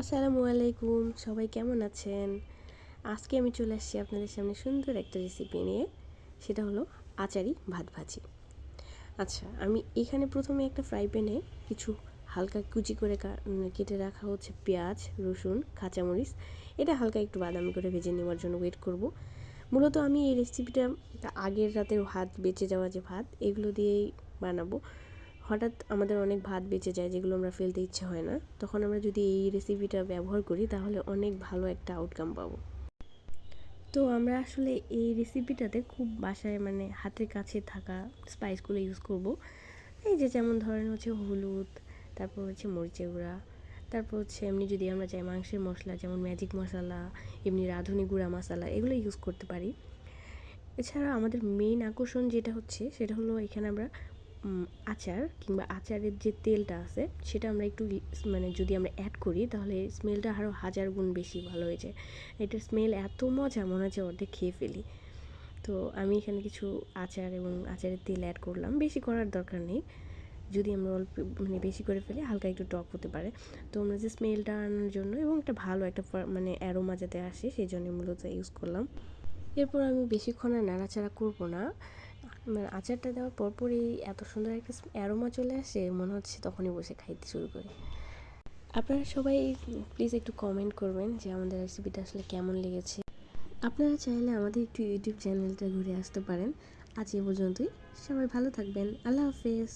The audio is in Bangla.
আসসালামু আলাইকুম, সবাই কেমন আছেন? আজকে আমি চলে আসছি আপনাদের সামনে সুন্দর একটা রেসিপি নিয়ে। সেটা হলো আচারি ভাত ভাজি। আচ্ছা, আমি এখানে প্রথমে একটা ফ্রাই প্যানে কিছু হালকা কুচি করে কেটে রাখা হচ্ছে পেঁয়াজ, রসুন, কাঁচামরিচ। এটা হালকা একটু বাদামি করে ভেজে নেওয়ার জন্য ওয়েট করব। মূলত আমি এই রেসিপিটা আগের রাতের ভাত, বেঁচে যাওয়া যে ভাত, এগুলো দিয়েই বানাবো। হঠাৎ আমাদের অনেক ভাত বেঁচে যায় যেগুলো আমরা ফেলতে ইচ্ছে হয় না, তখন আমরা যদি এই রেসিপিটা ব্যবহার করি তাহলে অনেক ভালো একটা আউটকাম পাবো। তো আমরা আসলে এই রেসিপিটাতে খুব বাসায় হাতের কাছে থাকা স্পাইসগুলো ইউজ করব। এই যে যেমন ধরেন হচ্ছে হলুদ, তারপর হচ্ছে মরিচের গুঁড়া, তারপর হচ্ছে এমনি যদি আমরা চাই মাংসের মশলা যেমন ম্যাজিক মশলা, এমনি রাঁধুনি গুঁড়া মশলা, এগুলো ইউজ করতে পারি। এছাড়া আমাদের মেইন আকর্ষণ যেটা হচ্ছে সেটা হলো এখানে আমরা আচার কিংবা আচারের যে তেলটা আছে সেটা আমরা একটু যদি আমরা অ্যাড করি তাহলে স্মেলটা আরও হাজার গুণ বেশি ভালো হয়ে যায়। এটার স্মেল এত মজা, মনে হচ্ছে অর্ধেক খেয়ে ফেলি। তো আমি এখানে কিছু আচার এবং আচারের তেল অ্যাড করলাম, বেশি করার দরকার নেই। যদি আমরা অল্প বেশি করে ফেলি হালকা একটু টক হতে পারে। তো আমরা যে স্মেলটা আনার জন্য এবং একটা ভালো একটা অ্যারোমা যাতে আসে সেই জন্য মূলত ইউজ করলাম। এরপর আমি বেশিক্ষণ আর নাড়াচাড়া করব না। আচারটা দেওয়ার পরপরই এত সুন্দর একটা অ্যারোমা চলে আসে, মনে হচ্ছে তখনই বসে খাইতে শুরু করি। আপনারা সবাই প্লিজ একটু কমেন্ট করবেন যে আমাদের রেসিপিটা আসলে কেমন লেগেছে। আপনারা চাইলে আমাদের একটু ইউটিউব চ্যানেলটা ঘুরে আসতে পারেন। আজ এ পর্যন্তই। সবাই ভালো থাকবেন। আল্লাহ হাফেজ।